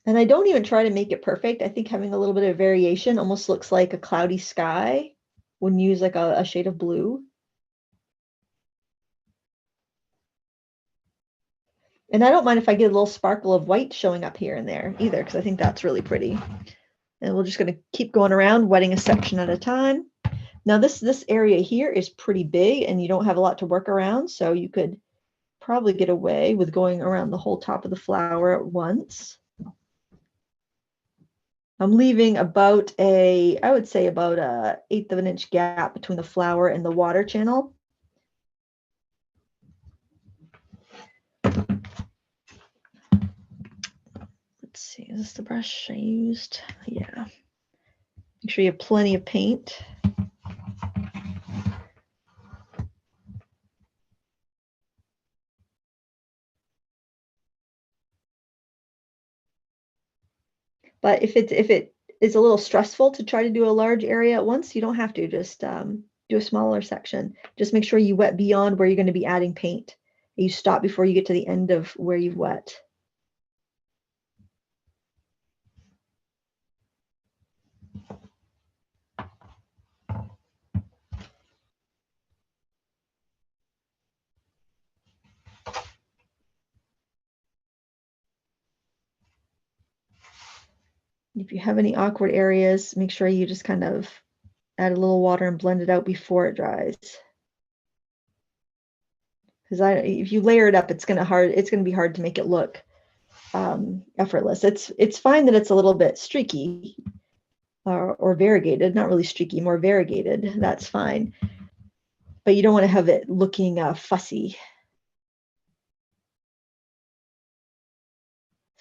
And I don't even try to make it perfect. I think having a little bit of variation almost looks like a cloudy sky when you use like a shade of blue. And I don't mind if I get a little sparkle of white showing up here and there either, because I think that's really pretty. And we're just going to keep going around, wetting a section at a time. Now this area here is pretty big and you don't have a lot to work around, so you could probably get away with going around the whole top of the flower at once. I'm leaving about I would say about a 1/8 of an inch gap between the flower and the water channel. Let's see, is this the brush I used? Yeah. Make sure you have plenty of paint. But if it is a little stressful to try to do a large area at once, you don't have to. Just do a smaller section. Just make sure you wet beyond where you're going to be adding paint. You stop before you get to the end of where you've wet. If you have any awkward areas, make sure you just kind of add a little water and blend it out before it dries. Because if you layer it up, it's going to be hard to make it look effortless. It's fine that it's a little bit streaky or variegated, not really streaky, more variegated. That's fine. But you don't want to have it looking fussy.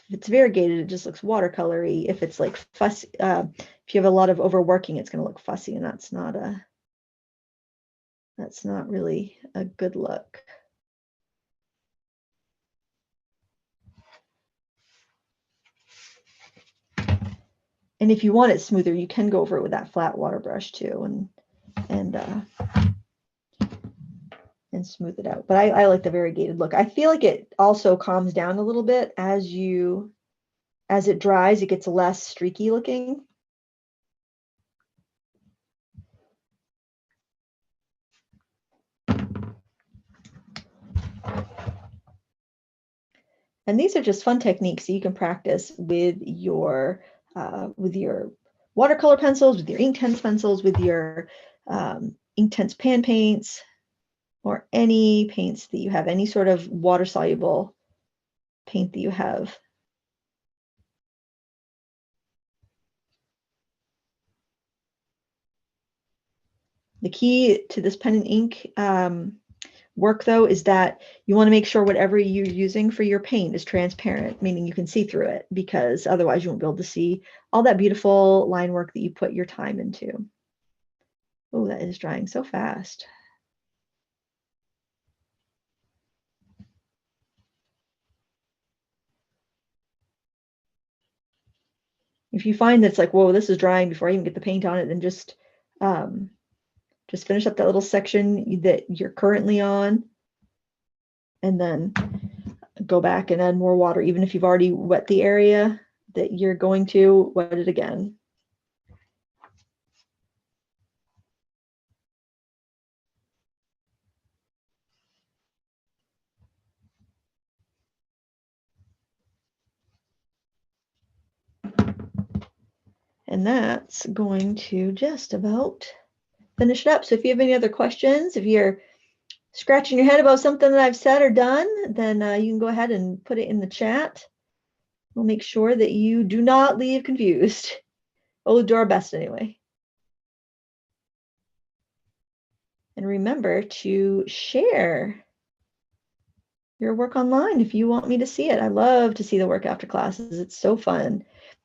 If it's variegated, it just looks watercolory. If it's like fussy, if you have a lot of overworking, it's going to look fussy, and that's not really a good look. And if you want it smoother, you can go over it with that flat water brush too, and smooth it out. But I like the variegated look. I feel like it also calms down a little bit as it dries. It gets less streaky looking. And these are just fun techniques that you can practice with your watercolor pencils, with your Inktense pencils, with your Inktense pan paints, or any paints that you have, any sort of water soluble paint that you have. The key to this pen and ink work, though, is that you want to make sure whatever you're using for your paint is transparent, meaning you can see through it, because otherwise you won't be able to see all that beautiful line work that you put your time into. Oh, that is drying so fast. If you find that it's like, whoa, this is drying before I even get the paint on it, then just finish up that little section that you're currently on, and then go back and add more water. Even if you've already wet the area that you're going to, wet it again. And that's going to just about finish it up. So if you have any other questions, if you're scratching your head about something that I've said or done, then you can go ahead and put it in the chat. We'll make sure that you do not leave confused. We'll do our best anyway. And remember to share your work online if you want me to see it. I love to see the work after classes. It's so fun.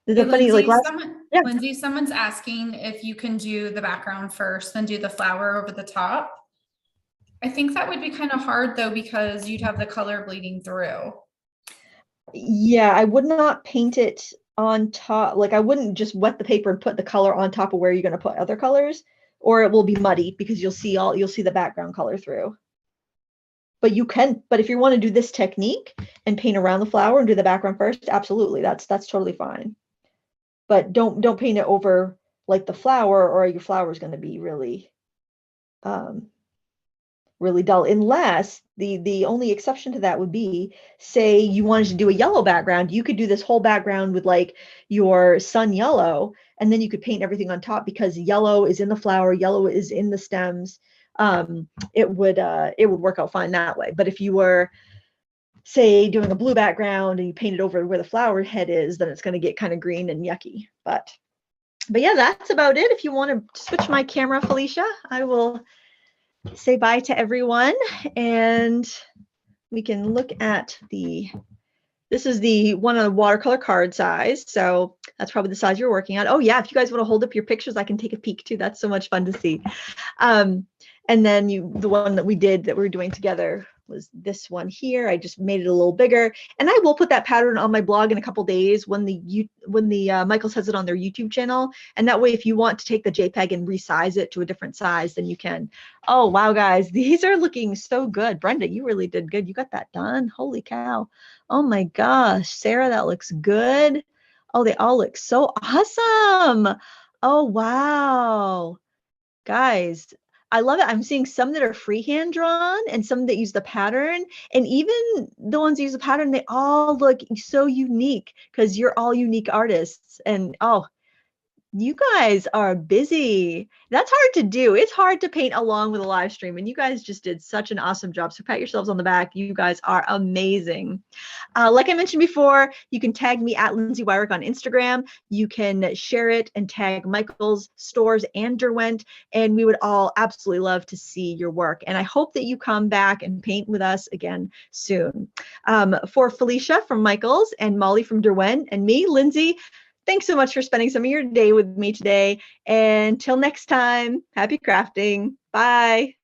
The funny,
Lindsay,
like
Lindsay, someone's asking if you can do the background first, then do the flower over the top. I think that would be kind of hard though, because you'd have the color bleeding through.
Yeah, I would not paint it on top. Like I wouldn't just wet the paper and put the color on top of where you're going to put other colors, or it will be muddy because you'll see the background color through. But if you want to do this technique and paint around the flower and do the background first, absolutely, that's totally fine. But don't paint it over like the flower, or your flower is going to be really really dull, unless the only exception to that would be, say you wanted to do a yellow background. You could do this whole background with like your sun yellow, and then you could paint everything on top, because yellow is in the flower, yellow is in the stems. It would work out fine that way. But if you were, say, doing a blue background and you paint it over where the flower head is, then it's going to get kind of green and yucky. But yeah, that's about it. If you want to switch my camera, Felicia, I will say bye to everyone, and we can look at this is the one on the watercolor card size. So that's probably the size you're working on. Oh yeah, if you guys want to hold up your pictures, I can take a peek too. That's so much fun to see. And then the one that we're doing together was this one here. I just made it a little bigger, and I will put that pattern on my blog in a couple days when the Michaels has it on their YouTube channel. And that way, if you want to take the JPEG and resize it to a different size, then you can. Oh wow, guys, these are looking so good. Brenda, you really did good. You got that done. Holy cow. Oh my gosh, Sarah, that looks good. Oh, they all look so awesome. Oh wow, guys, I love it. I'm seeing some that are freehand drawn and some that use the pattern. And even the ones that use the pattern, they all look so unique, because you're all unique artists. And oh, you guys are busy. That's hard to do. It's hard to paint along with a live stream, and you guys just did such an awesome job. So pat yourselves on the back. You guys are amazing. Like I mentioned before, you can tag me at Lindsay Wyrick on Instagram. You can share it and tag Michaels, Stores, and Derwent, and we would all absolutely love to see your work. And I hope that you come back and paint with us again soon. For Felicia from Michaels, and Molly from Derwent, and me, Lindsay, thanks so much for spending some of your day with me today. And until next time, happy crafting. Bye.